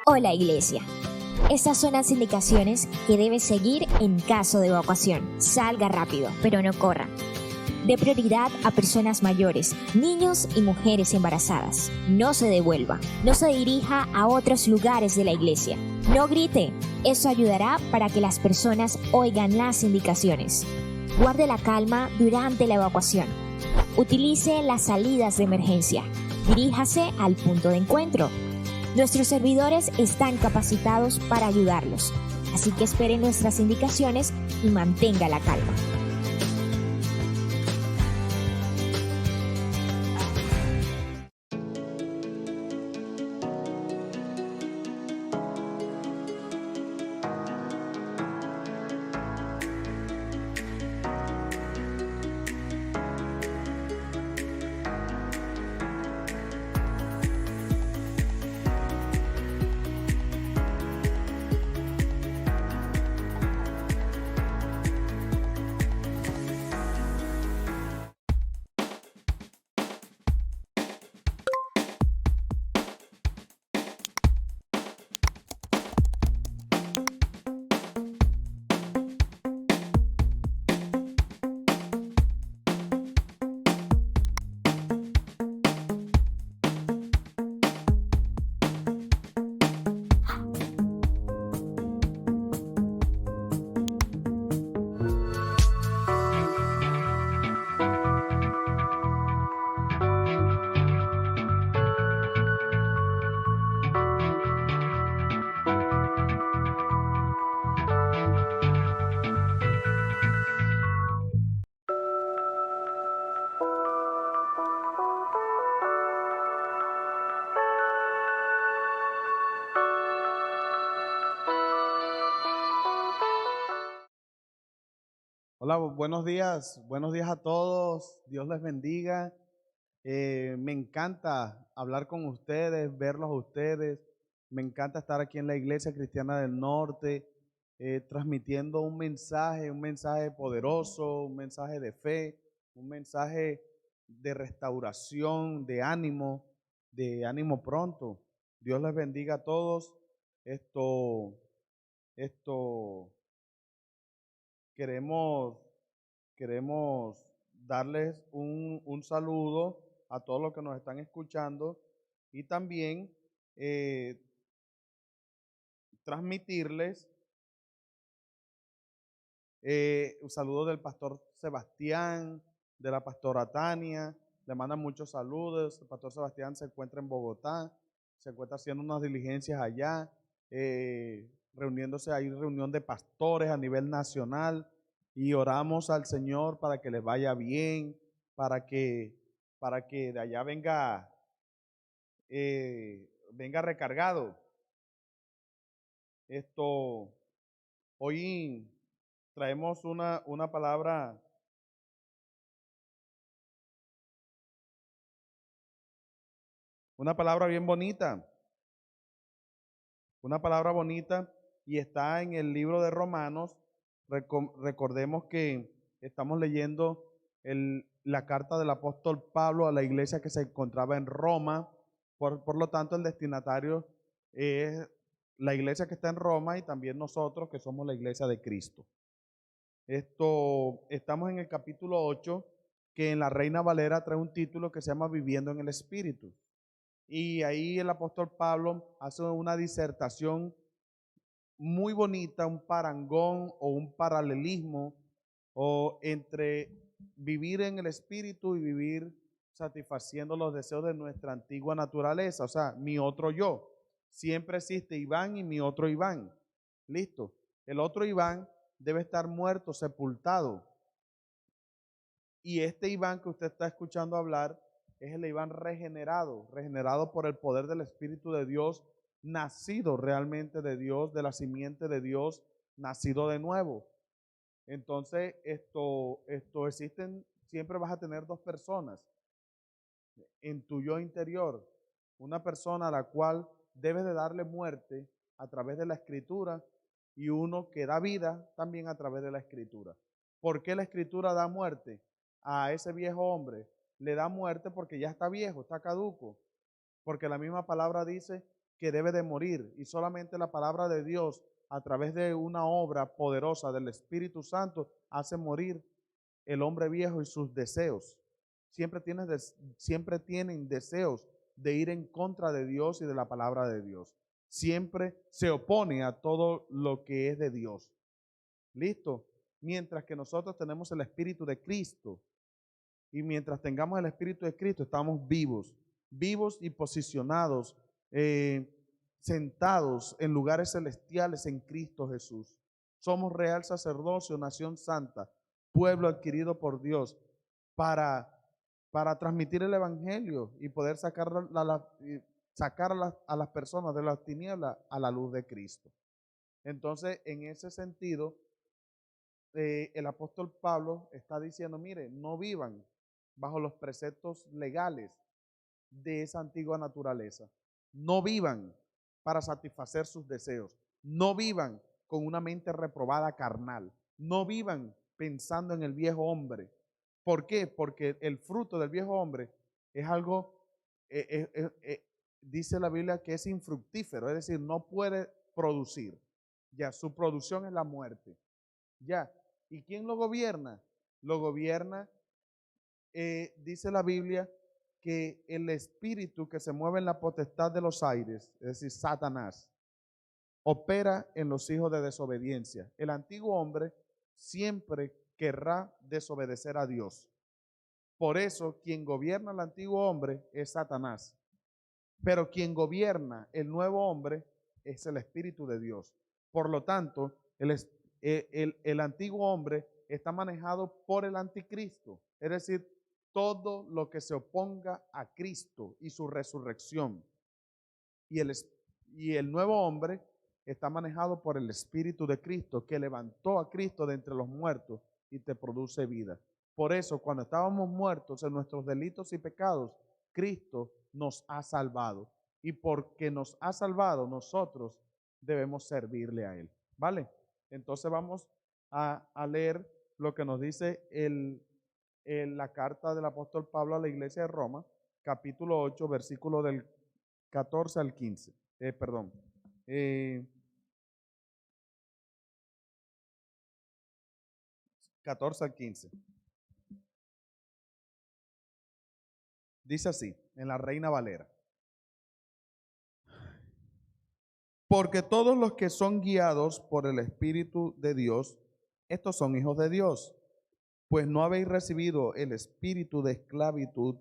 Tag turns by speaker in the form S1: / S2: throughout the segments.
S1: Hola Iglesia. Estas son las indicaciones que debes seguir en caso de evacuación. Salga rápido, pero no corra. Dé prioridad a personas mayores, niños y mujeres embarazadas. No se devuelva. No se dirija a otros lugares de la iglesia. No grite. Eso ayudará para que las personas oigan las indicaciones. Guarde la calma durante la evacuación. Utilice las salidas de emergencia. Diríjase al punto de encuentro. Nuestros servidores están capacitados para ayudarlos, así que espere nuestras indicaciones y mantenga la calma.
S2: Hola, buenos días a todos, Dios les bendiga. Me encanta hablar con ustedes, verlos a ustedes, me encanta estar aquí en la Iglesia Cristiana del Norte, transmitiendo un mensaje poderoso, un mensaje de fe, un mensaje de restauración, de ánimo pronto. Dios les bendiga a todos. Esto, esto, queremos Queremos darles un saludo a todos los que nos están escuchando y también eh, transmitirles un saludo del pastor Sebastián, de la pastora Tania. Le mandan muchos saludos. El pastor Sebastián se encuentra en Bogotá, se encuentra haciendo unas diligencias allá, reuniéndose, hay reunión de pastores a nivel nacional y oramos al Señor para que les vaya bien, para que, para que de allá venga recargado. Hoy traemos una palabra bien bonita, una palabra bonita y está en el libro de Romanos. Recordemos que estamos leyendo la carta del apóstol Pablo a la iglesia que se encontraba en Roma. Por lo tanto, el destinatario es la iglesia que está en Roma y también nosotros que somos la iglesia de Cristo. Estamos en el capítulo 8, que en la Reina Valera trae un título que se llama Viviendo en el Espíritu. Y ahí el apóstol Pablo hace una disertación muy bonita, un parangón o un paralelismo o entre vivir en el Espíritu y vivir satisfaciendo los deseos de nuestra antigua naturaleza, o sea, mi otro yo. Siempre existe Iván y mi otro Iván. Listo. El otro Iván debe estar muerto, sepultado. Y este Iván que usted está escuchando hablar es el Iván regenerado, regenerado por el poder del Espíritu de Dios, nacido realmente de Dios, de la simiente de Dios, nacido de nuevo. Entonces, siempre vas a tener dos personas en tu yo interior. Una persona a la cual debes de darle muerte a través de la Escritura y uno que da vida también a través de la Escritura. ¿Por qué la Escritura da muerte a ese viejo hombre? Le da muerte porque ya está viejo, está caduco. Porque la misma palabra dice que debe de morir, y solamente la palabra de Dios a través de una obra poderosa del Espíritu Santo hace morir el hombre viejo y sus deseos. Siempre tienen deseos de ir en contra de Dios y de la palabra de Dios. Siempre se opone a todo lo que es de Dios. ¿Listo? Mientras que nosotros tenemos el Espíritu de Cristo, y mientras tengamos el Espíritu de Cristo, estamos vivos y posicionados, sentados en lugares celestiales en Cristo Jesús. Somos real sacerdocio, nación santa, pueblo adquirido por Dios, para transmitir el Evangelio y poder sacar a las personas de las tinieblas a la luz de Cristo. Entonces, en ese sentido, el apóstol Pablo está diciendo, mire, no vivan bajo los preceptos legales de esa antigua naturaleza. No vivan para satisfacer sus deseos. No vivan con una mente reprobada carnal. No vivan pensando en el viejo hombre. ¿Por qué? Porque el fruto del viejo hombre es algo, dice la Biblia que es infructífero, es decir, no puede producir. Ya, su producción es la muerte. Ya, ¿y quién lo gobierna? Lo gobierna, dice la Biblia, que el espíritu que se mueve en la potestad de los aires, es decir, Satanás, opera en los hijos de desobediencia. El antiguo hombre siempre querrá desobedecer a Dios. Por eso, quien gobierna al antiguo hombre es Satanás. Pero quien gobierna el nuevo hombre es el Espíritu de Dios. Por lo tanto, el antiguo hombre está manejado por el anticristo. Es decir, todo lo que se oponga a Cristo y su resurrección. Y el nuevo hombre está manejado por el Espíritu de Cristo, que levantó a Cristo de entre los muertos y te produce vida. Por eso, cuando estábamos muertos en nuestros delitos y pecados, Cristo nos ha salvado. Y porque nos ha salvado, nosotros debemos servirle a Él. ¿Vale? Entonces vamos a leer lo que nos dice la carta del apóstol Pablo a la iglesia de Roma, capítulo 8, versículo del 14 al 15. 14 al 15. Dice así, en la Reina Valera. Porque todos los que son guiados por el Espíritu de Dios, estos son hijos de Dios. Pues no habéis recibido el espíritu de esclavitud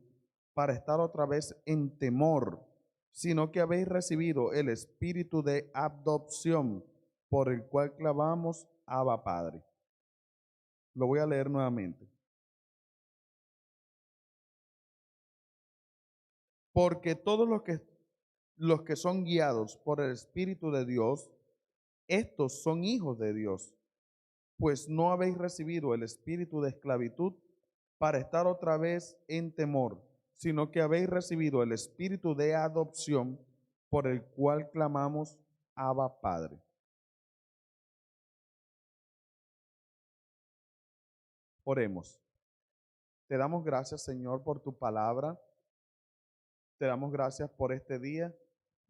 S2: para estar otra vez en temor, sino que habéis recibido el espíritu de adopción, por el cual clamamos, Abba Padre. Lo voy a leer nuevamente. Porque todos los que son guiados por el Espíritu de Dios, estos son hijos de Dios. Pues no habéis recibido el espíritu de esclavitud para estar otra vez en temor, sino que habéis recibido el espíritu de adopción, por el cual clamamos, Abba Padre. Oremos. Te damos gracias, Señor, por tu palabra. Te damos gracias por este día.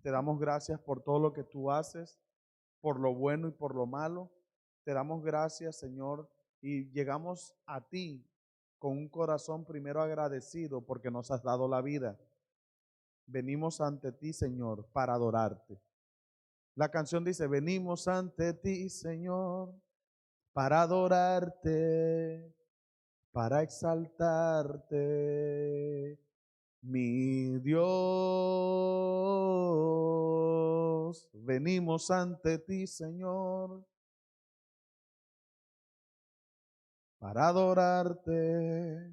S2: Te damos gracias por todo lo que tú haces, por lo bueno y por lo malo. Te damos gracias, Señor, y llegamos a ti con un corazón primero agradecido porque nos has dado la vida. Venimos ante ti, Señor, para adorarte. La canción dice, venimos ante ti, Señor, para adorarte, para exaltarte, mi Dios. Venimos ante ti, Señor, para adorarte,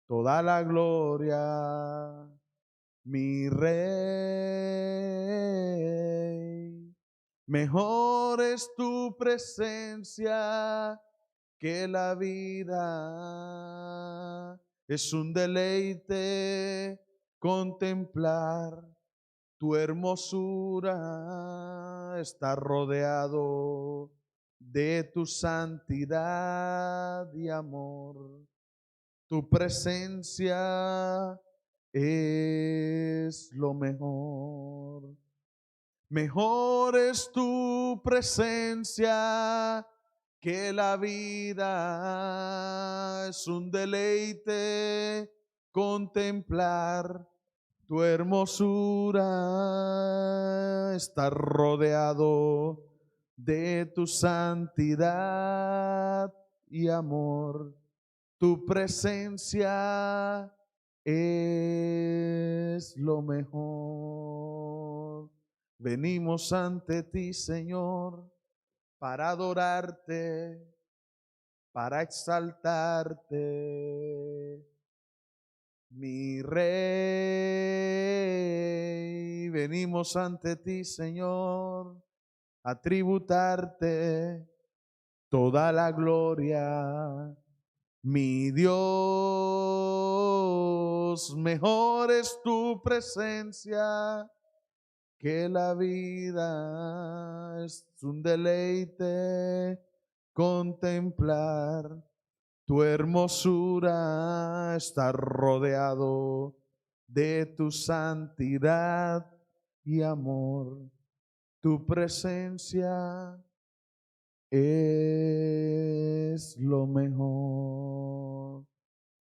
S2: toda la gloria, mi Rey. Mejor es tu presencia que la vida. Es un deleite contemplar tu hermosura, estar rodeado de tu santidad y amor. Tu presencia es lo mejor. Mejor es tu presencia que la vida. Es un deleite contemplar tu hermosura, estar rodeado de tu santidad y amor. Tu presencia es lo mejor. Venimos ante ti, Señor, para adorarte, para exaltarte, mi Rey. Venimos ante ti, Señor, a tributarte toda la gloria. Mi Dios, mejor es tu presencia que la vida. Es un deleite contemplar tu hermosura, estar rodeado de tu santidad y amor. Tu presencia es lo mejor.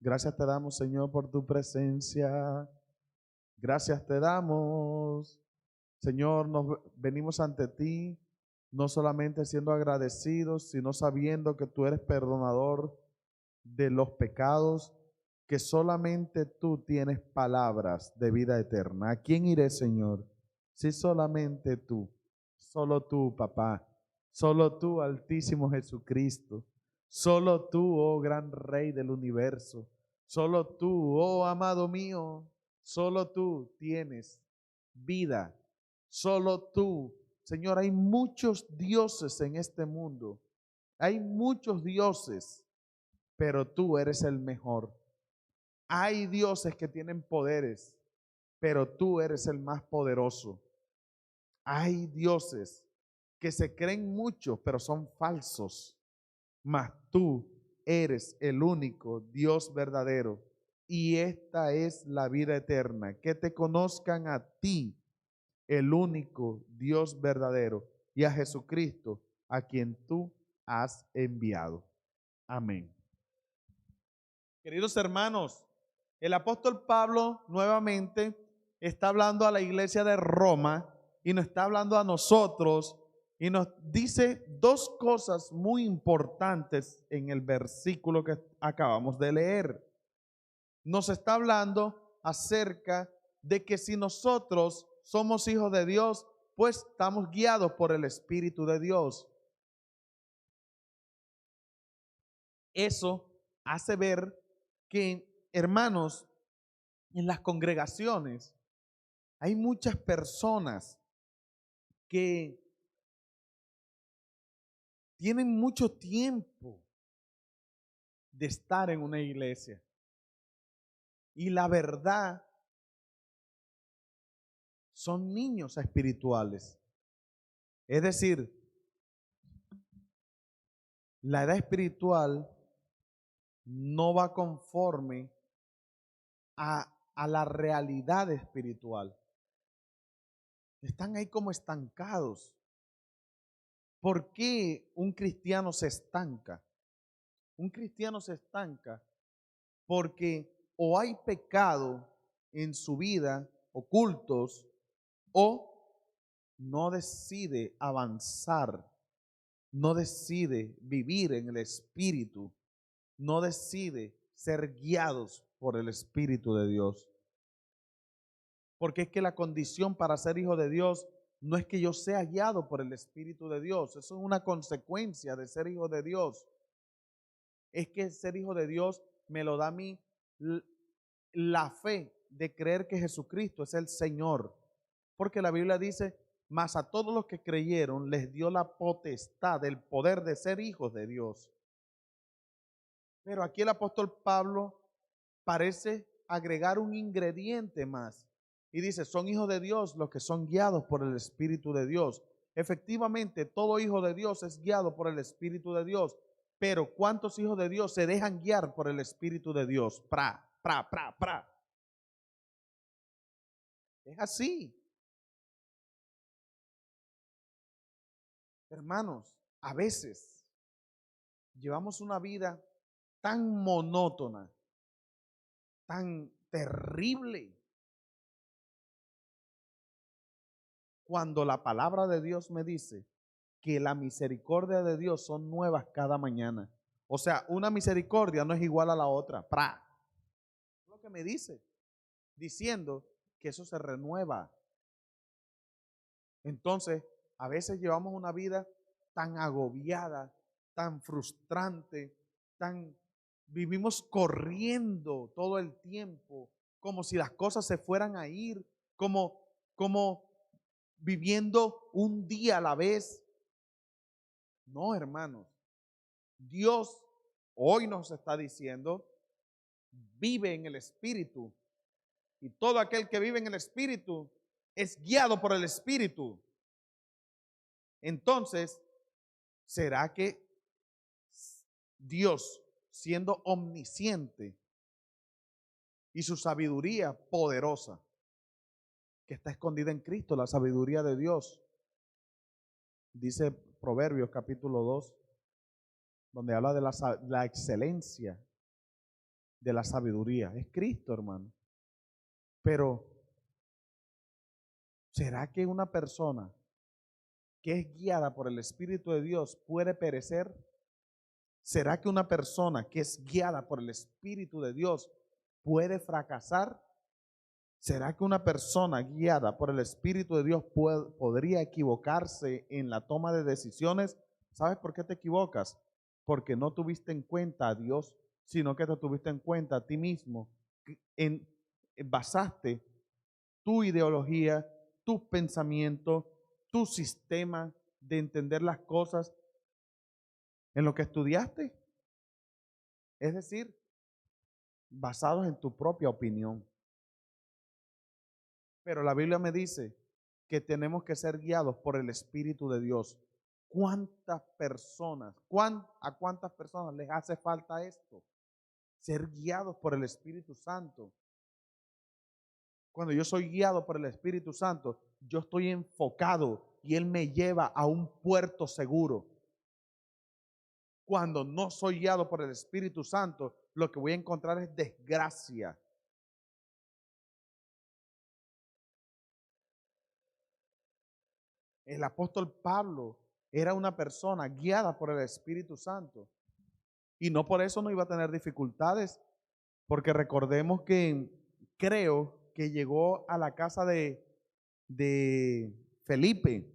S2: Gracias te damos, Señor, por tu presencia. Gracias te damos. Señor, nos venimos ante ti, no solamente siendo agradecidos, sino sabiendo que tú eres perdonador de los pecados, que solamente tú tienes palabras de vida eterna. ¿A quién iré, Señor? Si solamente tú, solo tú, papá, solo tú, Altísimo Jesucristo, solo tú, oh gran Rey del universo, solo tú, oh amado mío, solo tú tienes vida, solo tú. Señor, hay muchos dioses en este mundo, hay muchos dioses, pero tú eres el mejor. Hay dioses que tienen poderes, pero tú eres el más poderoso. Hay dioses que se creen mucho, pero son falsos. Mas tú eres el único Dios verdadero. Y esta es la vida eterna, que te conozcan a ti, el único Dios verdadero, y a Jesucristo, a quien tú has enviado. Amén. Queridos hermanos, el apóstol Pablo nuevamente está hablando a la iglesia de Roma y nos está hablando a nosotros y nos dice dos cosas muy importantes en el versículo que acabamos de leer. Nos está hablando acerca de que si nosotros somos hijos de Dios, pues estamos guiados por el Espíritu de Dios. Eso hace ver que, hermanos, en las congregaciones hay muchas personas que tienen mucho tiempo de estar en una iglesia. Y la verdad, son niños espirituales. Es decir, la edad espiritual no va conforme a la realidad espiritual. Están ahí como estancados. ¿Por qué un cristiano se estanca? Un cristiano se estanca porque o hay pecado en su vida, ocultos, o no decide avanzar, no decide vivir en el Espíritu, no decide ser guiados por el Espíritu de Dios. Porque es que la condición para ser hijo de Dios no es que yo sea guiado por el Espíritu de Dios, eso es una consecuencia de ser hijo de Dios. Es que ser hijo de Dios me lo da a mí la fe de creer que Jesucristo es el Señor. Porque la Biblia dice, mas a todos los que creyeron les dio la potestad, el poder de ser hijos de Dios. Pero aquí el apóstol Pablo parece agregar un ingrediente más. Y dice, son hijos de Dios los que son guiados por el Espíritu de Dios. Efectivamente, todo hijo de Dios es guiado por el Espíritu de Dios. Pero ¿cuántos hijos de Dios se dejan guiar por el Espíritu de Dios? Es así. Hermanos, a veces llevamos una vida tan monótona, tan terrible, cuando la palabra de Dios me dice que la misericordia de Dios son nuevas cada mañana. O sea, una misericordia no es igual a la otra. ¡Pra! Es lo que me dice, diciendo que eso se renueva. Entonces, a veces llevamos una vida tan agobiada, tan frustrante, vivimos corriendo todo el tiempo, como si las cosas se fueran a ir, como viviendo un día a la vez. No, hermanos. Dios hoy nos está diciendo, vive en el Espíritu. Y todo aquel que vive en el Espíritu es guiado por el Espíritu. Entonces, ¿será que Dios, siendo omnisciente y su sabiduría poderosa, que está escondida en Cristo, la sabiduría de Dios, dice Proverbios capítulo 2, donde habla de la excelencia de la sabiduría? Es Cristo, hermano. Pero, ¿será que una persona que es guiada por el Espíritu de Dios puede perecer? ¿Será que una persona que es guiada por el Espíritu de Dios puede fracasar? ¿Será que una persona guiada por el Espíritu de Dios podría equivocarse en la toma de decisiones? ¿Sabes por qué te equivocas? Porque no tuviste en cuenta a Dios, sino que te tuviste en cuenta a ti mismo. Basaste tu ideología, tus pensamientos, tu sistema de entender las cosas en lo que estudiaste. Es decir, basados en tu propia opinión. Pero la Biblia me dice que tenemos que ser guiados por el Espíritu de Dios. ¿Cuántas personas, a cuántas personas les hace falta esto? Ser guiados por el Espíritu Santo. Cuando yo soy guiado por el Espíritu Santo, yo estoy enfocado y Él me lleva a un puerto seguro. Cuando no soy guiado por el Espíritu Santo, lo que voy a encontrar es desgracia. El apóstol Pablo era una persona guiada por el Espíritu Santo. Y no por eso no iba a tener dificultades, porque recordemos que creo que llegó a la casa de Felipe.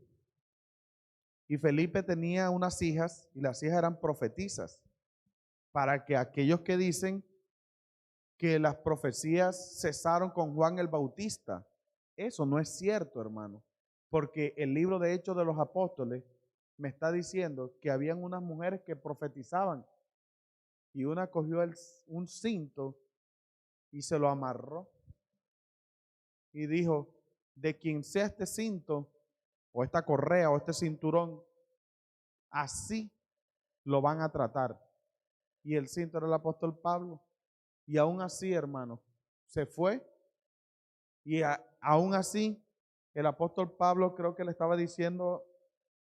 S2: Y Felipe tenía unas hijas y las hijas eran profetisas. Para que aquellos que dicen que las profecías cesaron con Juan el Bautista, eso no es cierto, hermano. Porque el libro de Hechos de los Apóstoles me está diciendo que habían unas mujeres que profetizaban y una cogió un cinto y se lo amarró y dijo, de quien sea este cinto o esta correa o este cinturón, así lo van a tratar. Y el cinto era el apóstol Pablo. Y aún así, hermano, se fue y aún así el apóstol Pablo creo que le estaba diciendo,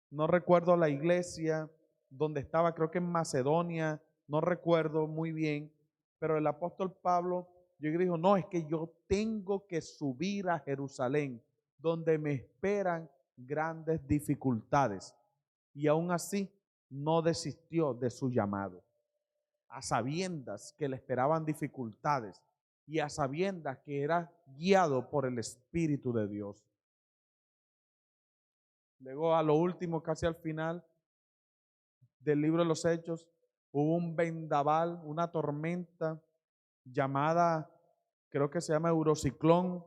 S2: no recuerdo la iglesia donde estaba, creo que en Macedonia, no recuerdo muy bien, pero el apóstol Pablo llegó y dijo, no, es que yo tengo que subir a Jerusalén, donde me esperan grandes dificultades. Y aún así no desistió de su llamado, a sabiendas que le esperaban dificultades y a sabiendas que era guiado por el Espíritu de Dios. Luego a lo último, casi al final del libro de los Hechos, hubo un vendaval, una tormenta llamada, creo que se llama Eurociclón,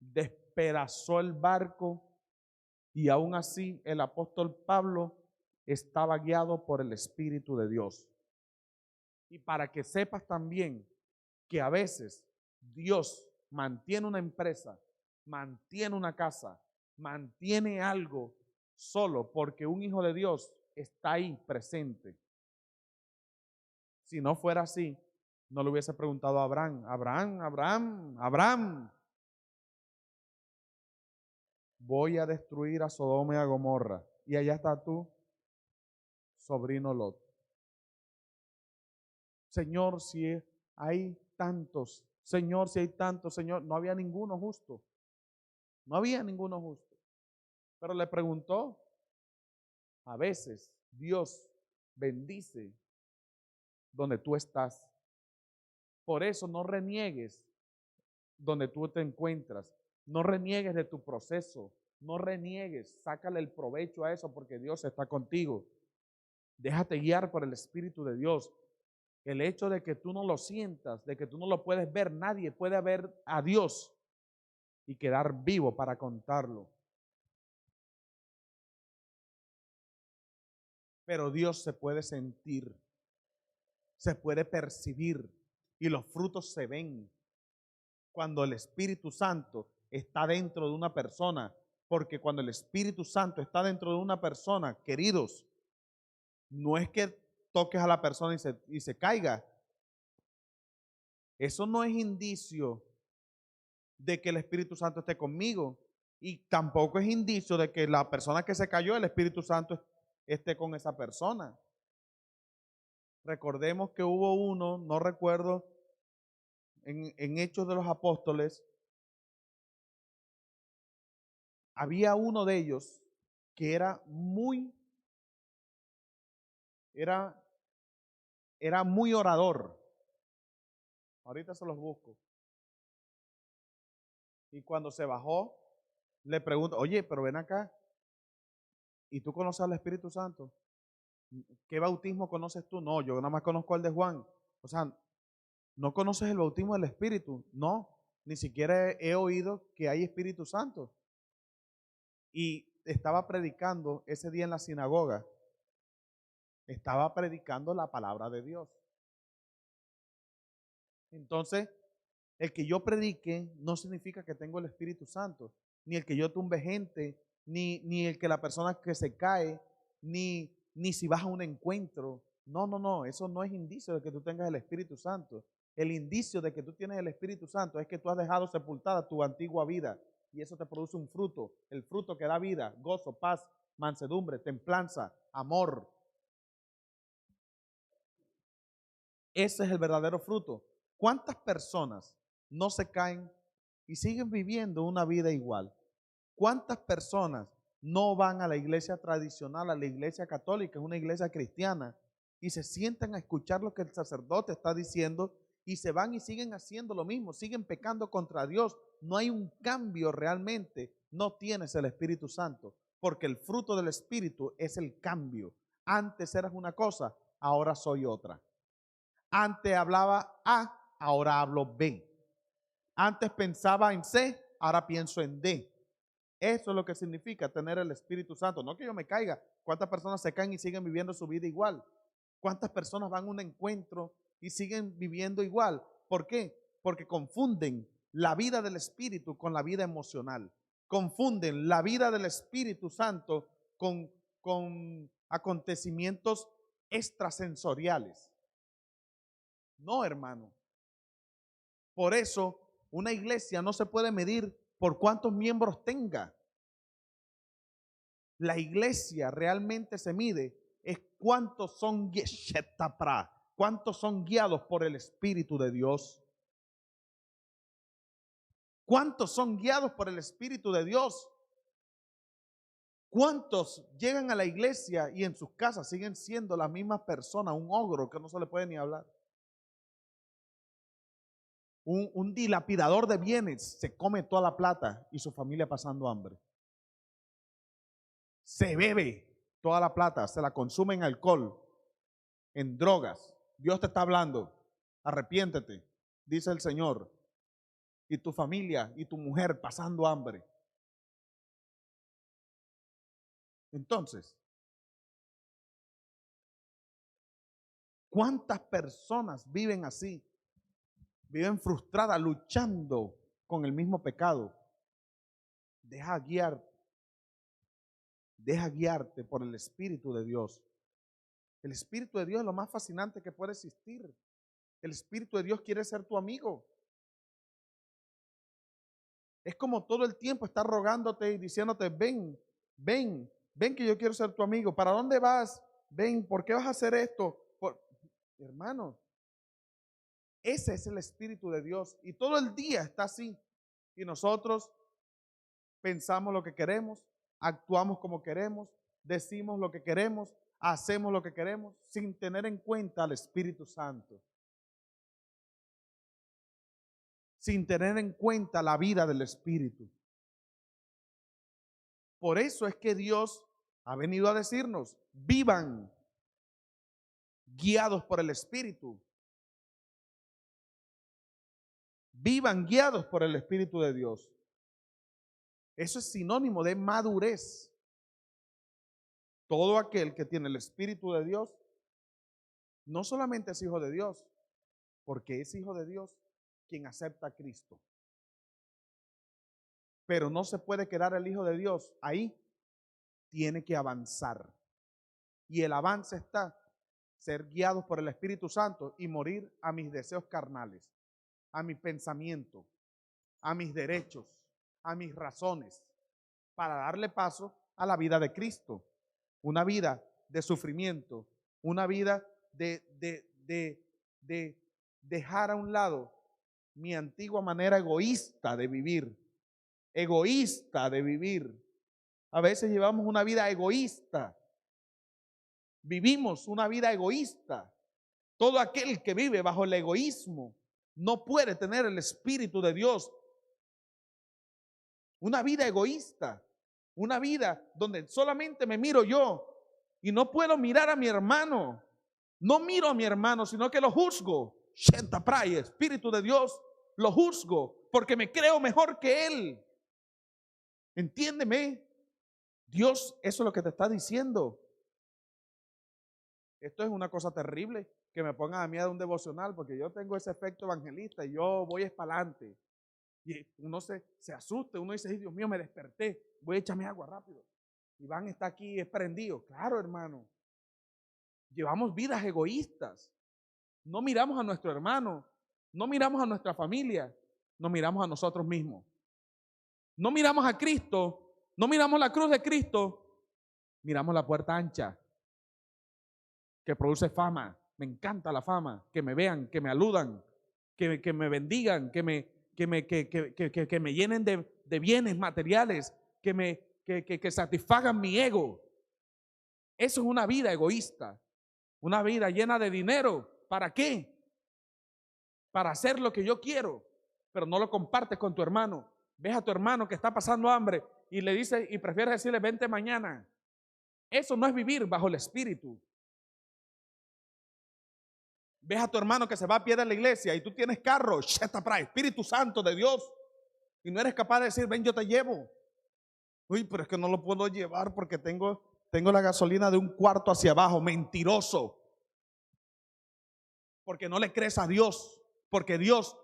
S2: despedazó el barco y aún así el apóstol Pablo estaba guiado por el Espíritu de Dios. Y para que sepas también que a veces Dios mantiene una empresa, mantiene una casa, mantiene algo solo porque un hijo de Dios está ahí presente. Si no fuera así, no le hubiese preguntado a Abraham, Abraham, voy a destruir a Sodoma y a Gomorra. Y allá está tu sobrino Lot. Señor, si hay tantos, Señor, si hay tantos, Señor, no había ninguno justo. No había ninguno justo. Pero le preguntó, a veces Dios bendice donde tú estás. Por eso no reniegues donde tú te encuentras. No reniegues de tu proceso. No reniegues. Sácale el provecho a eso porque Dios está contigo. Déjate guiar por el Espíritu de Dios. El hecho de que tú no lo sientas, de que tú no lo puedes ver, nadie puede ver a Dios y quedar vivo para contarlo. Pero Dios se puede sentir, se puede percibir y los frutos se ven cuando el Espíritu Santo está dentro de una persona. Porque cuando el Espíritu Santo está dentro de una persona, queridos, no es que toques a la persona y se caiga. Eso no es indicio de que el Espíritu Santo esté conmigo. Y tampoco es indicio de que la persona que se cayó, el Espíritu Santo esté con esa persona. Recordemos que hubo uno, no recuerdo, en Hechos de los Apóstoles, había uno de ellos que era muy orador. Ahorita se los busco. Y cuando se bajó, le pregunto, oye, pero ven acá, ¿y tú conoces al Espíritu Santo? ¿Qué bautismo conoces tú? No, yo nada más conozco el de Juan. O sea, ¿no conoces el bautismo del Espíritu? No, ni siquiera he oído que hay Espíritu Santo. Y estaba predicando ese día en la sinagoga. Estaba predicando la palabra de Dios. Entonces, el que yo predique no significa que tengo el Espíritu Santo, ni el que yo tumbe gente, ni el que la persona que se cae, ni si vas a un encuentro. No, no, no, eso no es indicio de que tú tengas el Espíritu Santo. El indicio de que tú tienes el Espíritu Santo es que tú has dejado sepultada tu antigua vida y eso te produce un fruto, el fruto que da vida, gozo, paz, mansedumbre, templanza, amor. Ese es el verdadero fruto. ¿Cuántas personas no se caen y siguen viviendo una vida igual? ¿Cuántas personas no van a la iglesia tradicional, a la iglesia católica, una iglesia cristiana, y se sientan a escuchar lo que el sacerdote está diciendo y se van y siguen haciendo lo mismo, siguen pecando contra Dios? No hay un cambio realmente, no tienes el Espíritu Santo, porque el fruto del Espíritu es el cambio. Antes eras una cosa, ahora soy otra. Antes hablaba A, ahora hablo B. Antes pensaba en C, ahora pienso en D. Eso es lo que significa tener el Espíritu Santo. No que yo me caiga. ¿Cuántas personas se caen y siguen viviendo su vida igual? ¿Cuántas personas van a un encuentro y siguen viviendo igual? ¿Por qué? Porque confunden la vida del Espíritu con la vida emocional. Confunden la vida del Espíritu Santo con acontecimientos extrasensoriales. No, hermano. Por eso, una iglesia no se puede medir por cuántos miembros tenga. La iglesia realmente se mide es cuántos son guiados por el Espíritu de Dios. ¿Cuántos son guiados por el Espíritu de Dios? ¿Cuántos llegan a la iglesia y en sus casas siguen siendo las mismas personas, un ogro que no se le puede ni hablar? Un dilapidador de bienes se come toda la plata y su familia pasando hambre. Se bebe toda la plata, se la consume en alcohol, en drogas. Dios te está hablando, arrepiéntete, dice el Señor. Y tu familia y tu mujer pasando hambre. Entonces, ¿cuántas personas viven así? Viven frustradas, luchando con el mismo pecado. Deja guiarte por el Espíritu de Dios. El Espíritu de Dios es lo más fascinante que puede existir. El Espíritu de Dios quiere ser tu amigo. Es como todo el tiempo estar rogándote y diciéndote, ven, ven, ven que yo quiero ser tu amigo. ¿Para dónde vas? Ven, ¿por qué vas a hacer esto? Hermano, ese es el Espíritu de Dios y todo el día está así. Y nosotros pensamos lo que queremos, actuamos como queremos, decimos lo que queremos, hacemos lo que queremos, sin tener en cuenta al Espíritu Santo, sin tener en cuenta la vida del Espíritu. Por eso es que Dios ha venido a decirnos, vivan guiados por el Espíritu. Vivan guiados por el Espíritu de Dios. Eso es sinónimo de madurez. Todo aquel que tiene el Espíritu de Dios, no solamente es hijo de Dios, porque es hijo de Dios quien acepta a Cristo. Pero no se puede quedar el hijo de Dios ahí, tiene que avanzar. Y el avance está ser guiados por el Espíritu Santo y morir a mis deseos carnales, a mi pensamiento, a mis derechos, a mis razones, para darle paso a la vida de Cristo. Una vida de sufrimiento, una vida de dejar a un lado mi antigua manera egoísta de vivir. Egoísta de vivir. A veces llevamos una vida egoísta. Vivimos una vida egoísta. Todo aquel que vive bajo el egoísmo no puede tener el Espíritu de Dios. Una vida egoísta, una vida donde solamente me miro yo y no puedo mirar a mi hermano. No miro a mi hermano, sino que lo juzgo. Shenta Pray, Espíritu de Dios, lo juzgo porque me creo mejor que él. Entiéndeme. Dios, eso es lo que te está diciendo. Esto es una cosa terrible, que me pongan a mí a dar un devocional, porque yo tengo ese efecto evangelista y yo voy para adelante. Y uno se asusta, uno dice, ay, Dios mío, me desperté, voy a echarme agua rápido. Iván está aquí, es prendido. Claro, hermano. Llevamos vidas egoístas. No miramos a nuestro hermano, no miramos a nuestra familia, no miramos a nosotros mismos. No miramos a Cristo, no miramos la cruz de Cristo, miramos la puerta ancha que produce fama. Me encanta la fama, que me vean, que me aludan, que me bendigan, que me llenen de bienes materiales, que satisfagan mi ego. Eso es una vida egoísta, una vida llena de dinero. ¿Para qué? Para hacer lo que yo quiero, pero no lo compartes con tu hermano. Ves a tu hermano que está pasando hambre y le dice y prefieres decirle vente mañana. Eso no es vivir bajo el Espíritu. Ves a tu hermano que se va a pie de la iglesia y tú tienes carro, Espíritu Santo de Dios, y no eres capaz de decir ven yo te llevo. Uy, pero es que no lo puedo llevar porque tengo la gasolina de un cuarto hacia abajo. Mentiroso. Porque no le crees a Dios. Porque Dios,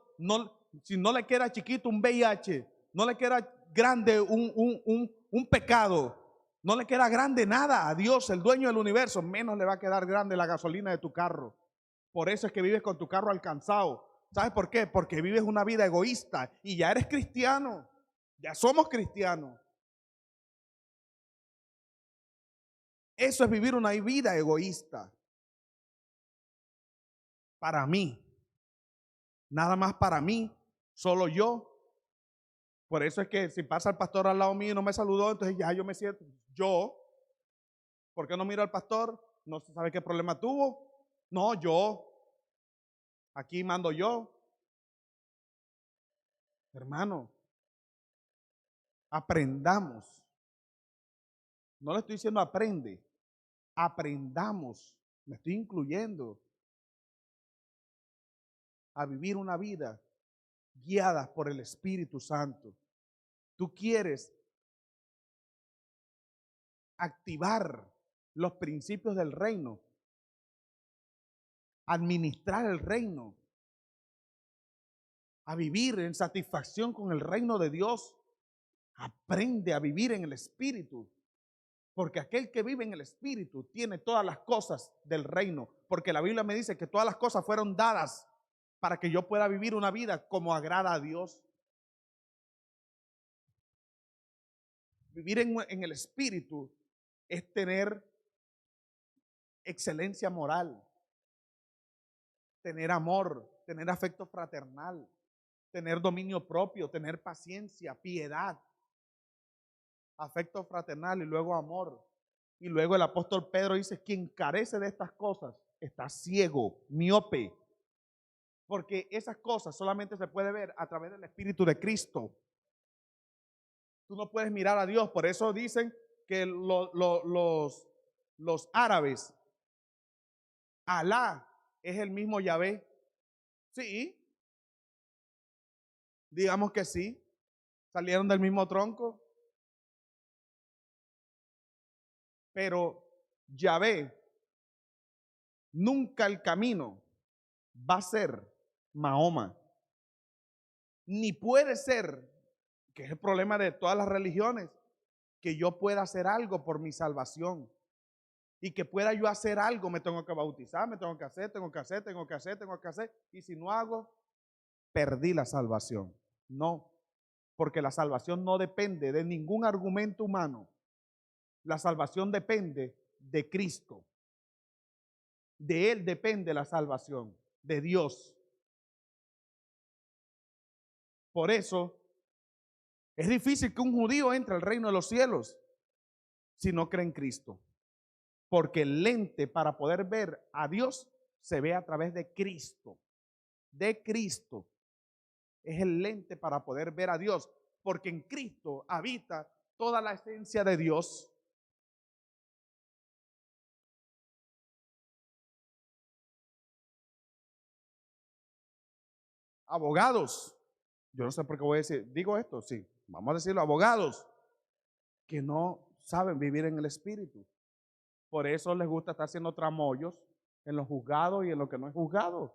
S2: si no le queda chiquito un VIH, no le queda grande un pecado, no le queda grande nada a Dios, el dueño del universo, menos le va a quedar grande la gasolina de tu carro. Por eso es que vives con tu carro alcanzado. ¿Sabes por qué? Porque vives una vida egoísta y ya eres cristiano. Ya somos cristianos. Eso es vivir una vida egoísta. Para mí. Nada más para mí. Solo yo. Por eso es que si pasa el pastor al lado mío y no me saludó, entonces ya yo me siento yo. ¿Por qué no miro al pastor? No se sabe qué problema tuvo. No, yo. Aquí mando yo. Hermano, aprendamos. No le estoy diciendo aprende. Aprendamos. Me estoy incluyendo a vivir una vida guiada por el Espíritu Santo. Tú quieres activar los principios del reino, administrar el reino, a vivir en satisfacción con el reino de Dios. Aprende a vivir en el Espíritu, porque aquel que vive en el Espíritu tiene todas las cosas del reino, porque la Biblia me dice que todas las cosas fueron dadas para que yo pueda vivir una vida como agrada a Dios. Vivir en el espíritu es tener excelencia moral, tener amor, tener afecto fraternal, tener dominio propio, tener paciencia, piedad, afecto fraternal y luego amor. Y luego el apóstol Pedro dice, quien carece de estas cosas está ciego, miope, porque esas cosas solamente se puede ver a través del Espíritu de Cristo. Tú no puedes mirar a Dios, por eso dicen que los árabes, Alá es el mismo Yahvé. Sí, digamos que sí, salieron del mismo tronco, pero Yahvé, nunca el camino va a ser Mahoma, ni puede ser, que es el problema de todas las religiones, que yo pueda hacer algo por mi salvación. Y que pueda yo hacer algo, me tengo que bautizar, me tengo que hacer, y si no hago, perdí la salvación. No, porque la salvación no depende de ningún argumento humano. La salvación depende de Cristo. De Él depende la salvación, de Dios. Por eso es difícil que un judío entre al reino de los cielos si no cree en Cristo. Porque el lente para poder ver a Dios se ve a través de Cristo. De Cristo. Es el lente para poder ver a Dios. Porque en Cristo habita toda la esencia de Dios. Abogados. Yo no sé por qué voy a decir, digo esto, sí. Vamos a decirlo, abogados que no saben vivir en el Espíritu. Por eso les gusta estar haciendo tramoyos en los juzgados y en lo que no es juzgado.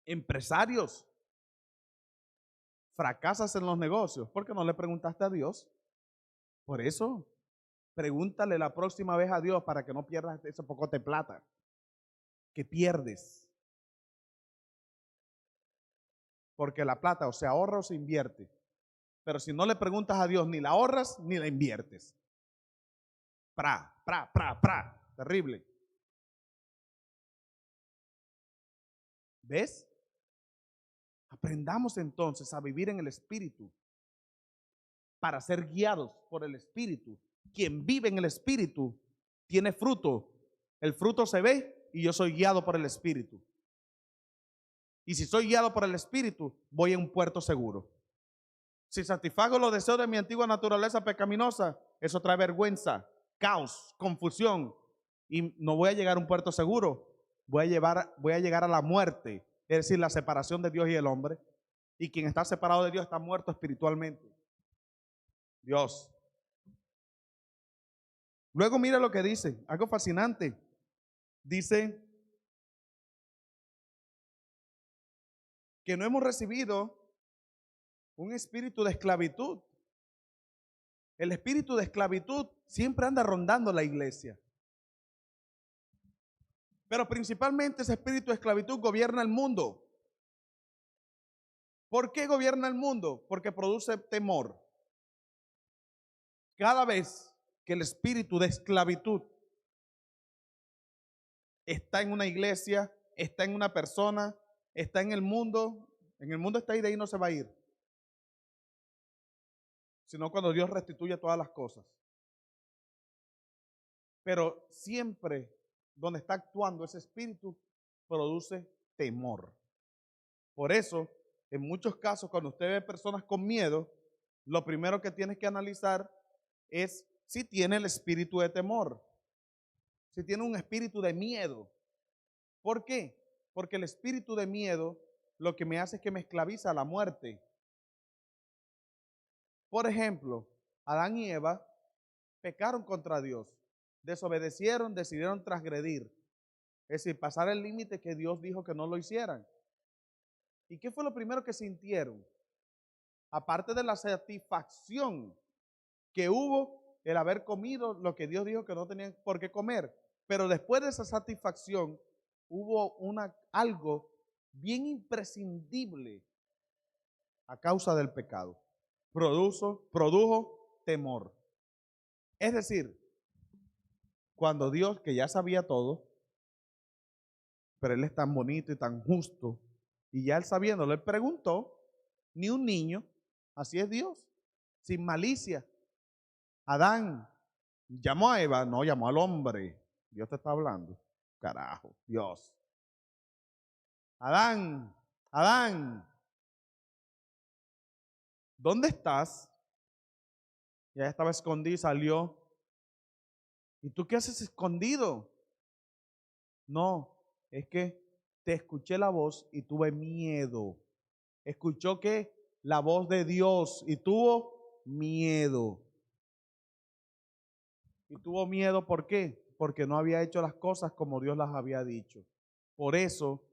S2: Empresarios, fracasas en los negocios porque no le preguntaste a Dios. Por eso, pregúntale la próxima vez a Dios para que no pierdas ese pocote de plata que pierdes. Porque la plata o se ahorra o se invierte. Pero si no le preguntas a Dios, ni la ahorras ni la inviertes. Terrible. ¿Ves? Aprendamos entonces a vivir en el Espíritu para ser guiados por el Espíritu. Quien vive en el Espíritu tiene fruto. El fruto se ve y yo soy guiado por el Espíritu. Y si soy guiado por el Espíritu, voy a un puerto seguro. Si satisfago los deseos de mi antigua naturaleza pecaminosa, eso trae vergüenza, caos, confusión. Y no voy a llegar a un puerto seguro. Voy a llegar a la muerte, es decir, la separación de Dios y el hombre. Y quien está separado de Dios está muerto espiritualmente. Dios. Luego mira lo que dice, algo fascinante. Dice que no hemos recibido un espíritu de esclavitud. El espíritu de esclavitud siempre anda rondando la iglesia. Pero principalmente ese espíritu de esclavitud gobierna el mundo. ¿Por qué gobierna el mundo? Porque produce temor. Cada vez que el espíritu de esclavitud está en una iglesia, está en una persona, está en el mundo está ahí, de ahí no se va a ir. Sino cuando Dios restituye todas las cosas. Pero siempre donde está actuando ese espíritu produce temor. Por eso, en muchos casos, cuando usted ve personas con miedo, lo primero que tienes que analizar es si tiene el espíritu de temor, si tiene un espíritu de miedo. ¿Por qué? Porque el espíritu de miedo lo que me hace es que me esclaviza a la muerte. Por ejemplo, Adán y Eva pecaron contra Dios, desobedecieron, decidieron transgredir, es decir, pasar el límite que Dios dijo que no lo hicieran. ¿Y qué fue lo primero que sintieron? Aparte de la satisfacción que hubo el haber comido lo que Dios dijo que no tenían por qué comer, pero después de esa satisfacción hubo algo bien imprescindible a causa del pecado. produjo temor. Es decir, cuando Dios, que ya sabía todo, pero Él es tan bonito y tan justo, y ya Él sabiéndolo, Él preguntó, ni un niño, así es Dios, sin malicia. Adán llamó a Eva, no llamó al hombre. Dios te está hablando. Carajo, Dios. Adán, Adán, ¿dónde estás? Ya estaba escondido y salió. ¿Y tú qué haces escondido? No, es que te escuché la voz y tuve miedo. Escuchó que la voz de Dios y tuvo miedo. Y tuvo miedo, ¿por qué? Porque no había hecho las cosas como Dios las había dicho. Por eso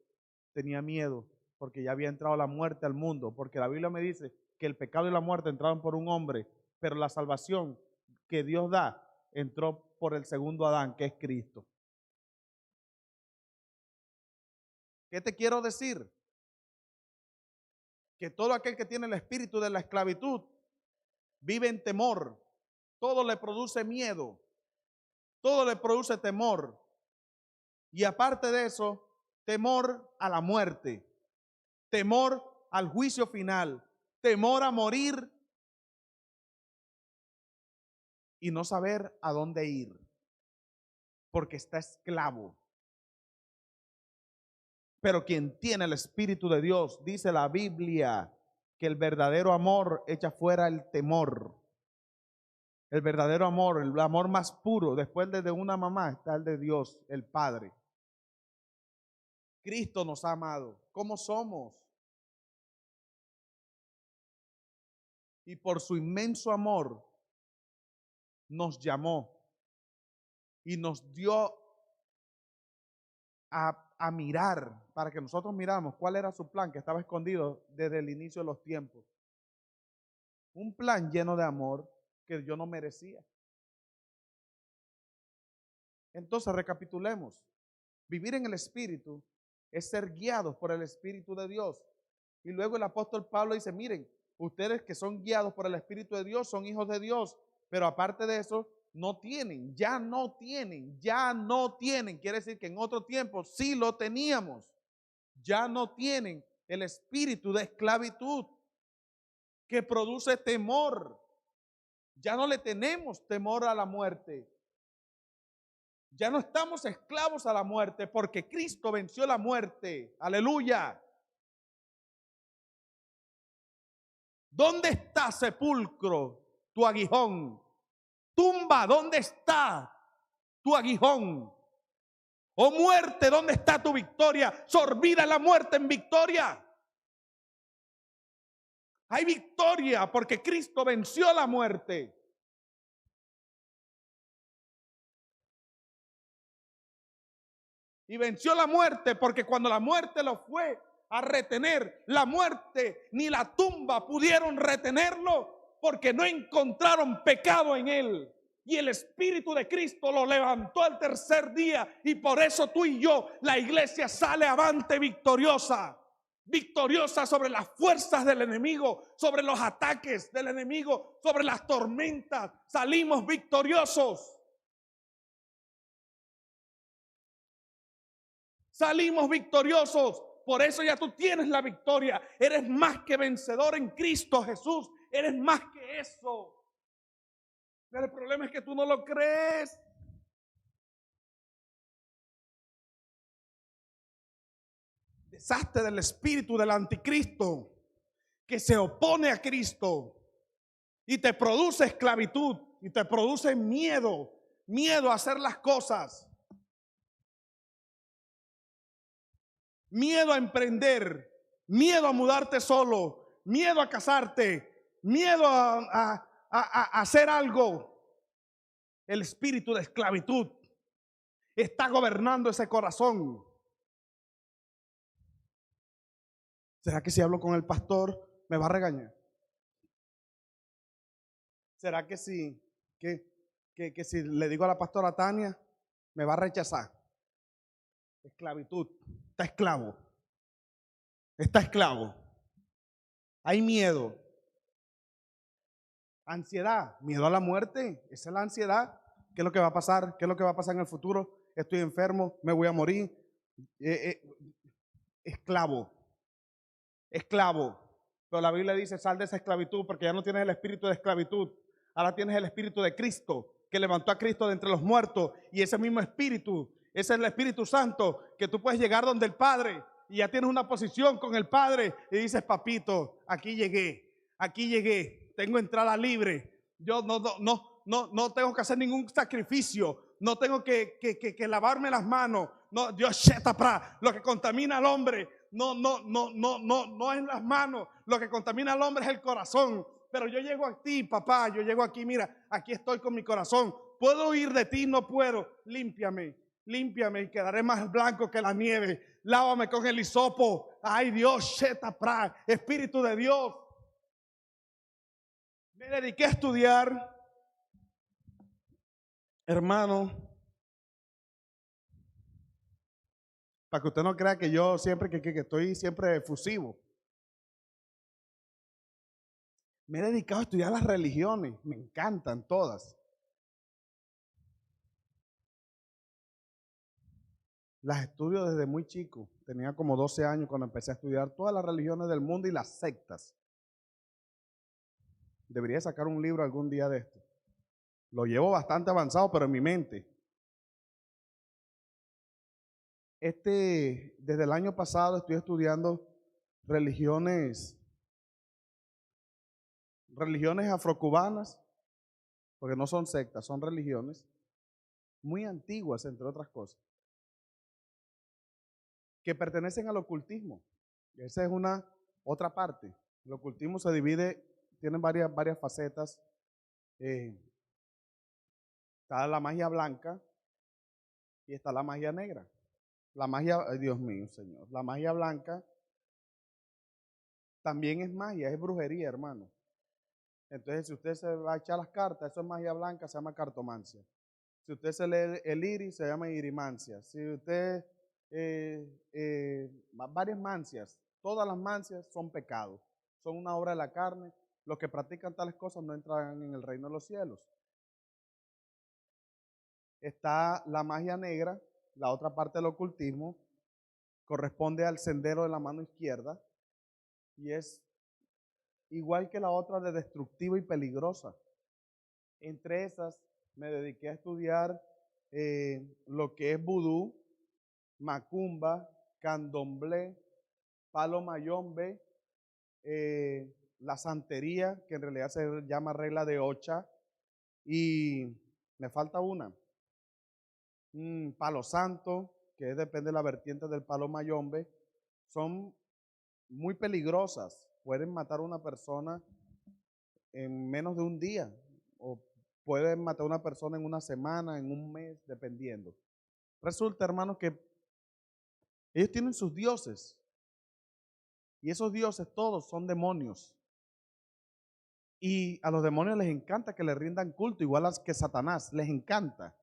S2: tenía miedo, porque ya había entrado la muerte al mundo, porque la Biblia me dice que el pecado y la muerte entraron por un hombre, pero la salvación que Dios da entró por el segundo Adán, que es Cristo. ¿Qué te quiero decir? Que todo aquel que tiene el espíritu de la esclavitud vive en temor. Todo le produce miedo. Todo le produce temor. Y aparte de eso, temor a la muerte. Temor al juicio final. Temor a morir y no saber a dónde ir. Porque está esclavo. Pero quien tiene el Espíritu de Dios, dice la Biblia, que el verdadero amor echa fuera el temor. El verdadero amor, el amor más puro, después de una mamá, está el de Dios, el Padre. Cristo nos ha amado. ¿Cómo somos? Y por su inmenso amor nos llamó y nos dio a mirar, para que nosotros miráramos cuál era su plan que estaba escondido desde el inicio de los tiempos. Un plan lleno de amor que yo no merecía. Entonces recapitulemos. Vivir en el Espíritu es ser guiados por el Espíritu de Dios. Y luego el apóstol Pablo dice, miren, ustedes que son guiados por el Espíritu de Dios son hijos de Dios, pero aparte de eso, ya no tienen. Quiere decir que en otro tiempo sí lo teníamos. Ya no tienen el espíritu de esclavitud que produce temor. Ya no le tenemos temor a la muerte. Ya no estamos esclavos a la muerte porque Cristo venció la muerte. Aleluya. ¿Dónde está, sepulcro, tu aguijón? Tumba, ¿dónde está tu aguijón? Oh muerte, ¿dónde está tu victoria? Sorbida la muerte en victoria. Hay victoria porque Cristo venció la muerte. Y venció la muerte porque cuando la muerte lo fue a retener, la muerte ni la tumba pudieron retenerlo porque no encontraron pecado en él. Y el Espíritu de Cristo lo levantó al tercer día y por eso tú y yo, la iglesia sale avante victoriosa. Victoriosa sobre las fuerzas del enemigo, sobre los ataques del enemigo, sobre las tormentas. Salimos victoriosos. Salimos victoriosos. Por eso ya tú tienes la victoria. Eres más que vencedor en Cristo Jesús. Eres más que eso. Pero el problema es que tú no lo crees. Desastre del espíritu del anticristo que se opone a Cristo y te produce esclavitud y te produce miedo. Miedo a hacer las cosas. Miedo a emprender, miedo a mudarte solo, miedo a casarte, miedo a hacer algo. El espíritu de esclavitud está gobernando ese corazón. ¿Será que si hablo con el pastor me va a regañar? ¿Será que si le digo a la pastora Tania me va a rechazar? Esclavitud. Está esclavo. Está esclavo. Hay miedo. Ansiedad, miedo a la muerte, esa es la ansiedad. ¿Qué es lo que va a pasar? ¿Qué es lo que va a pasar en el futuro? Estoy enfermo, me voy a morir. Esclavo, esclavo. Pero la Biblia dice, sal de esa esclavitud porque ya no tienes el espíritu de esclavitud. Ahora tienes el espíritu de Cristo, que levantó a Cristo de entre los muertos. Y ese mismo espíritu, ese es el Espíritu Santo, que tú puedes llegar donde el Padre y ya tienes una posición con el Padre y dices, papito, aquí llegué, tengo entrada libre. Yo no tengo que hacer ningún sacrificio, no tengo que lavarme las manos. No, Dios, lo que contamina al hombre no es las manos, lo que contamina al hombre es el corazón. Pero yo llego a ti, papá, yo llego aquí, mira, aquí estoy con mi corazón. ¿Puedo huir de ti? No puedo. Límpiame y quedaré más blanco que la nieve. Lávame con el hisopo. Ay, Dios, Espíritu de Dios. Me dediqué a estudiar, hermano, para que usted no crea que yo siempre que estoy siempre efusivo. Me he dedicado a estudiar las religiones, me encantan todas. Las estudio desde muy chico, tenía como 12 años cuando empecé a estudiar todas las religiones del mundo y las sectas. Debería sacar un libro algún día de esto. Lo llevo bastante avanzado, pero en mi mente. Desde el año pasado estoy estudiando religiones afrocubanas, porque no son sectas, son religiones muy antiguas, entre otras cosas, que pertenecen al ocultismo. Esa es una otra parte. El ocultismo se divide, tiene varias facetas. Está la magia blanca y está la magia negra. La magia, Dios mío, Señor, la magia blanca también es magia, es brujería, hermano. Entonces, si usted se va a echar las cartas, eso es magia blanca, se llama cartomancia. Si usted se lee el iris, se llama irimancia. Si usted, varias mancias, todas las mancias son pecados, son una obra de la carne. Los que practican tales cosas no entran en el reino de los cielos. Está la magia negra, la otra parte del ocultismo, corresponde al sendero de la mano izquierda y es igual que la otra de destructiva y peligrosa. Entre esas me dediqué a estudiar lo que es vudú, macumba, candomblé, palo mayombe, la santería, que en realidad se llama regla de Ocha, y me falta una, palo santo, que depende de la vertiente del palo mayombe. Son muy peligrosas, pueden matar a una persona en menos de un día, o pueden matar a una persona en una semana, en un mes, dependiendo. Resulta, hermanos, que ellos tienen sus dioses, y esos dioses todos son demonios. Y a los demonios les encanta que le rindan culto, igual que Satanás, les encanta.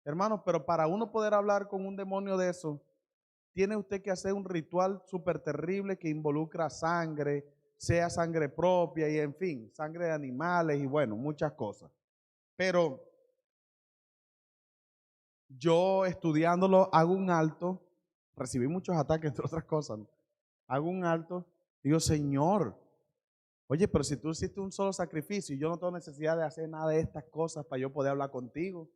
S2: Hermanos, pero para uno poder hablar con un demonio de eso, tiene usted que hacer un ritual súper terrible que involucra sangre, sea sangre propia y en fin, sangre de animales y bueno, muchas cosas. Pero yo estudiándolo hago un alto, recibí muchos ataques entre otras cosas, ¿no? Hago un alto, digo, Señor, oye, pero si tú hiciste un solo sacrificio y yo no tengo necesidad de hacer nada de estas cosas para yo poder hablar contigo.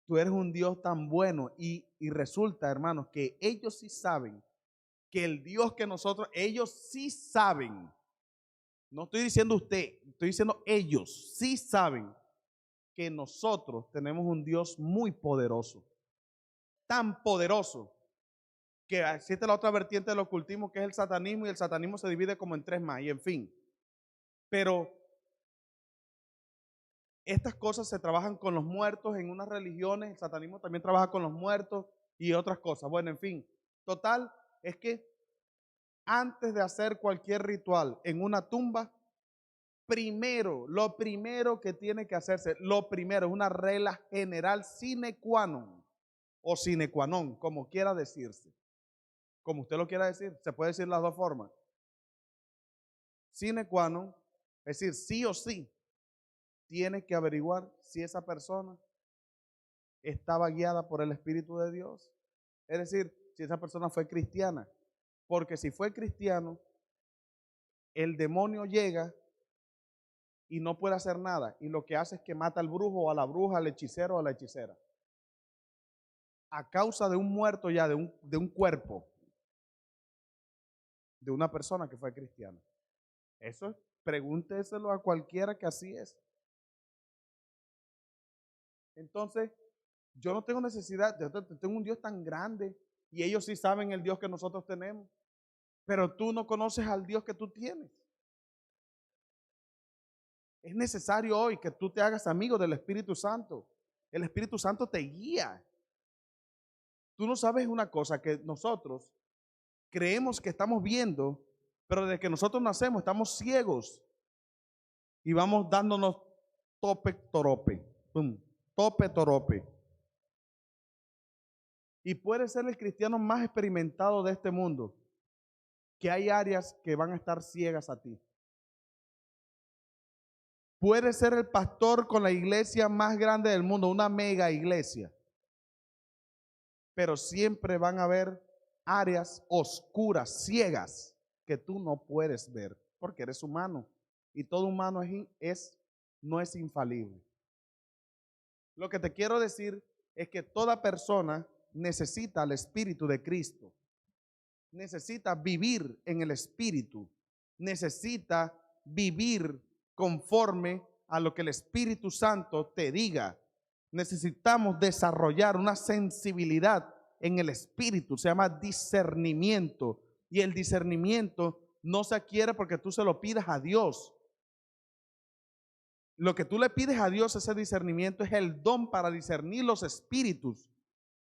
S2: Tú eres un Dios tan bueno y resulta, hermanos, que ellos sí saben que el Dios que nosotros, ellos sí saben, no estoy diciendo usted, estoy diciendo ellos sí saben que nosotros tenemos un Dios muy poderoso, tan poderoso, que existe la otra vertiente del ocultismo que es el satanismo, y el satanismo se divide como en tres más, y en fin. Pero estas cosas se trabajan con los muertos en unas religiones, el satanismo también trabaja con los muertos y otras cosas. Bueno, en fin, total, es que antes de hacer cualquier ritual en una tumba, lo primero que tiene que hacerse, lo primero es una regla general sine qua non, o sine qua non, como quiera decirse. Como usted lo quiera decir, se puede decir las dos formas. Sine qua non Es decir, sí o sí, tienes que averiguar si esa persona estaba guiada por el Espíritu de Dios. Es decir, si esa persona fue cristiana. Porque si fue cristiano, el demonio llega y no puede hacer nada. Y lo que hace es que mata al brujo o a la bruja, al hechicero o a la hechicera. A causa de un muerto ya, de un cuerpo, de una persona que fue cristiana. Eso pregúnteselo a cualquiera que así es. Entonces, yo no tengo necesidad, yo tengo un Dios tan grande y ellos sí saben el Dios que nosotros tenemos, pero tú no conoces al Dios que tú tienes. Es necesario hoy que tú te hagas amigo del Espíritu Santo. El Espíritu Santo te guía. Tú no sabes una cosa, que nosotros creemos que estamos viendo, pero desde que nosotros nacemos estamos ciegos y vamos dándonos tope torope, pum, tope torope. Y puede ser el cristiano más experimentado de este mundo, que hay áreas que van a estar ciegas a ti. Puede ser el pastor con la iglesia más grande del mundo, una mega iglesia, pero siempre van a haber áreas oscuras, ciegas, que tú no puedes ver, porque eres humano, y todo humano no es infalible. Lo que te quiero decir es que toda persona necesita el Espíritu de Cristo, necesita vivir en el Espíritu, necesita vivir conforme a lo que el Espíritu Santo te diga. Necesitamos desarrollar una sensibilidad en el Espíritu, se llama discernimiento, y el discernimiento no se adquiere porque tú se lo pidas a Dios. Lo que tú le pides a Dios, ese discernimiento, es el don para discernir los espíritus,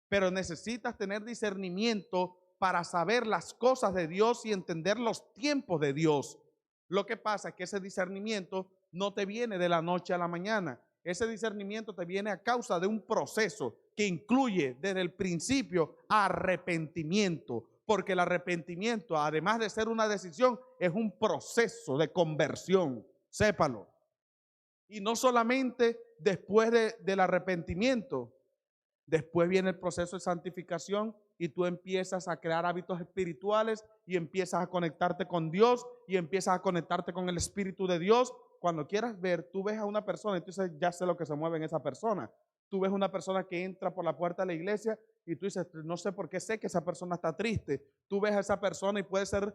S2: pero necesitas tener discernimiento para saber las cosas de Dios y entender los tiempos de Dios. Lo que pasa es que ese discernimiento no te viene de la noche a la mañana. Ese discernimiento te viene a causa de un proceso que incluye desde el principio arrepentimiento, porque el arrepentimiento, además de ser una decisión, es un proceso de conversión. Sépalo. Y no solamente después del arrepentimiento, después viene el proceso de santificación y tú empiezas a crear hábitos espirituales y empiezas a conectarte con Dios y empiezas a conectarte con el Espíritu de Dios. Cuando quieras ver, tú ves a una persona y tú dices, ya sé lo que se mueve en esa persona. Tú ves una persona que entra por la puerta de la iglesia y tú dices, no sé por qué sé que esa persona está triste. Tú ves a esa persona y puede ser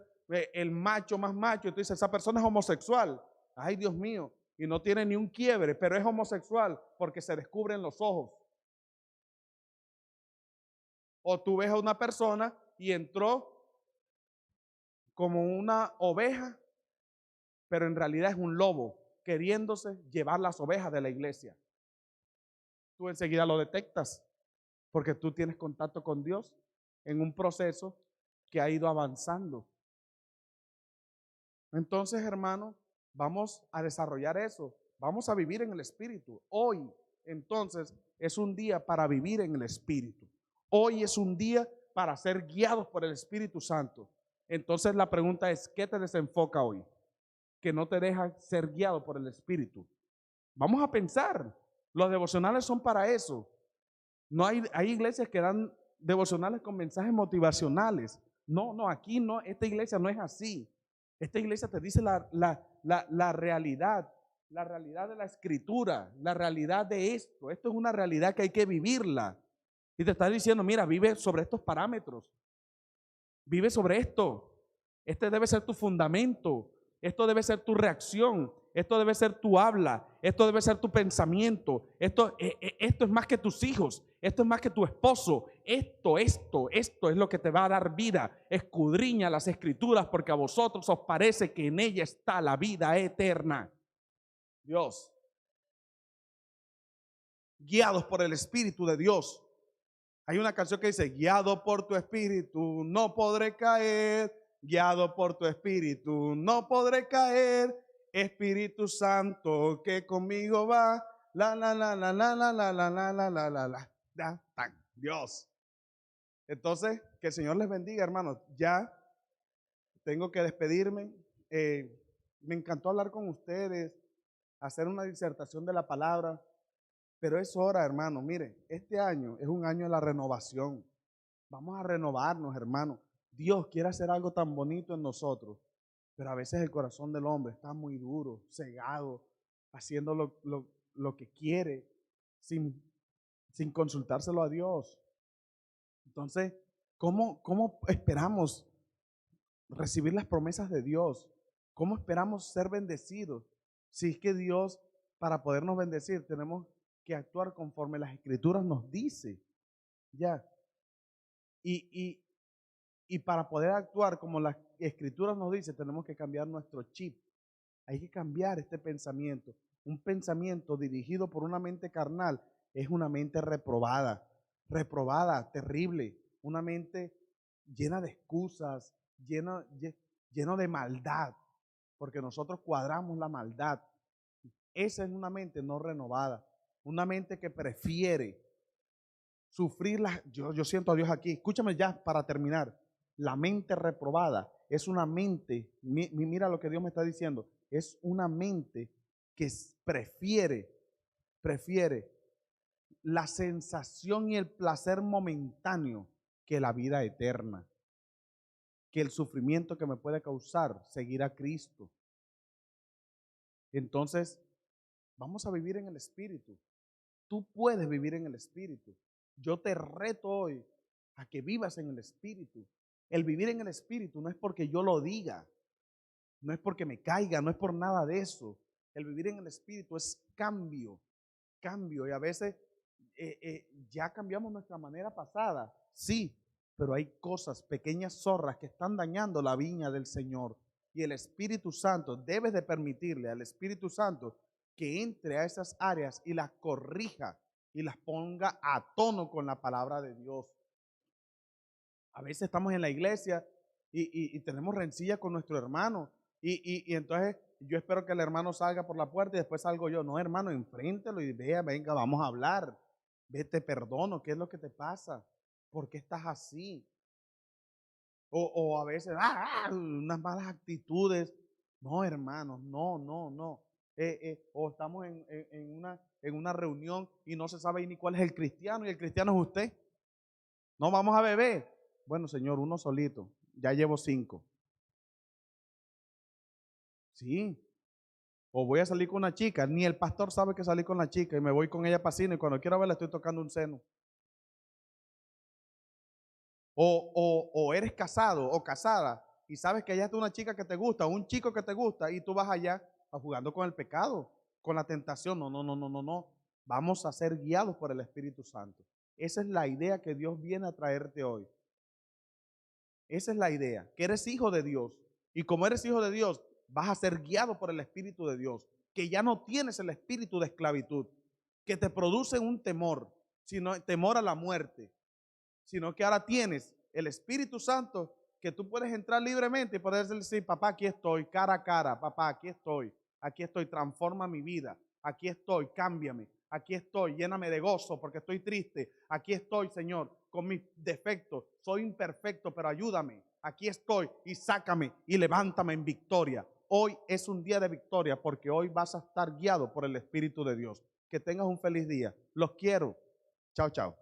S2: el macho más macho y tú dices, esa persona es homosexual. Ay, Dios mío. Y no tiene ni un quiebre, pero es homosexual porque se descubren los ojos. O tú ves a una persona y entró como una oveja, pero en realidad es un lobo queriéndose llevar las ovejas de la iglesia. Tú enseguida lo detectas porque tú tienes contacto con Dios en un proceso que ha ido avanzando. Entonces, hermano, vamos a desarrollar eso. Vamos a vivir en el Espíritu. Hoy, entonces, es un día para vivir en el Espíritu. Hoy es un día para ser guiados por el Espíritu Santo. Entonces la pregunta es, ¿qué te desenfoca hoy? Que no te deja ser guiado por el Espíritu. Vamos a pensar, los devocionales son para eso. No hay iglesias que dan devocionales con mensajes motivacionales. No, aquí no, esta iglesia no es así. Esta iglesia te dice la realidad de la escritura, la realidad de esto. Esto es una realidad que hay que vivirla. Y te está diciendo, mira, vive sobre estos parámetros. Vive sobre esto. Este debe ser tu fundamento. Esto debe ser tu reacción. Esto debe ser tu habla. Esto debe ser tu pensamiento. Esto es más que tus hijos. Esto es más que tu esposo. Esto es lo que te va a dar vida. Escudriña las escrituras porque a vosotros os parece que en ella está la vida eterna. Dios. Guiados por el Espíritu de Dios. Hay una canción que dice, guiado por tu espíritu no podré caer, guiado por tu espíritu no podré caer, Espíritu Santo que conmigo va, Dios. Entonces, que el Señor les bendiga, hermanos. Ya tengo que despedirme. Me encantó hablar con ustedes, hacer una disertación de la palabra, pero es hora, hermano. Mire, este año es un año de la renovación. Vamos a renovarnos, hermano. Dios quiere hacer algo tan bonito en nosotros, pero a veces el corazón del hombre está muy duro, cegado, haciendo lo que quiere, sin consultárselo a Dios. Entonces, ¿cómo esperamos recibir las promesas de Dios? ¿Cómo esperamos ser bendecidos? Si es que Dios, para podernos bendecir, tenemos que actuar conforme las Escrituras nos dice. Ya. Y para poder actuar como las Escrituras nos dice, tenemos que cambiar nuestro chip. Hay que cambiar este pensamiento. Un pensamiento dirigido por una mente carnal es una mente reprobada, terrible, una mente llena de excusas, lleno de maldad, porque nosotros cuadramos la maldad. Esa es una mente no renovada, una mente que prefiere sufrir yo siento a Dios aquí. Escúchame ya para terminar. La mente reprobada es una mente, mira lo que Dios me está diciendo, es una mente que prefiere la sensación y el placer momentáneo que la vida eterna, que el sufrimiento que me puede causar seguir a Cristo. Entonces, vamos a vivir en el Espíritu. Tú puedes vivir en el Espíritu. Yo te reto hoy a que vivas en el Espíritu. El vivir en el Espíritu no es porque yo lo diga, no es porque me caiga, no es por nada de eso. El vivir en el Espíritu es cambio. Y a veces ya cambiamos nuestra manera pasada, sí, pero hay cosas, pequeñas zorras que están dañando la viña del Señor. Y el Espíritu Santo, debes de permitirle al Espíritu Santo que entre a esas áreas y las corrija y las ponga a tono con la palabra de Dios. A veces estamos en la iglesia y tenemos rencilla con nuestro hermano y entonces yo espero que el hermano salga por la puerta y después salgo yo. No, hermano, enfréntelo y venga, vamos a hablar. Te perdono, ¿qué es lo que te pasa? ¿Por qué estás así? O a veces, unas malas actitudes. No, hermanos, no. O estamos en una reunión y no se sabe ni cuál es el cristiano y el cristiano es usted. No, vamos a beber. Bueno, Señor, uno solito. Ya llevo 5. Sí. O voy a salir con una chica. Ni el pastor sabe que salí con la chica y me voy con ella para cine y cuando quiero verla estoy tocando un seno. O eres casado o casada y sabes que allá está una chica que te gusta o un chico que te gusta y tú vas allá jugando con el pecado, con la tentación. No. Vamos a ser guiados por el Espíritu Santo. Esa es la idea que Dios viene a traerte hoy. Esa es la idea, que eres hijo de Dios. Y como eres hijo de Dios, vas a ser guiado por el Espíritu de Dios. Que ya no tienes el espíritu de esclavitud, que te produce un temor, sino temor a la muerte. Sino que ahora tienes el Espíritu Santo que tú puedes entrar libremente y poder decir, papá, aquí estoy, cara a cara, papá, aquí estoy, transforma mi vida, aquí estoy, cámbiame, aquí estoy, lléname de gozo porque estoy triste, aquí estoy, Señor, con mis defectos, soy imperfecto, pero ayúdame, aquí estoy y sácame y levántame en victoria. Hoy es un día de victoria porque hoy vas a estar guiado por el Espíritu de Dios. Que tengas un feliz día. Los quiero. Chao, chao.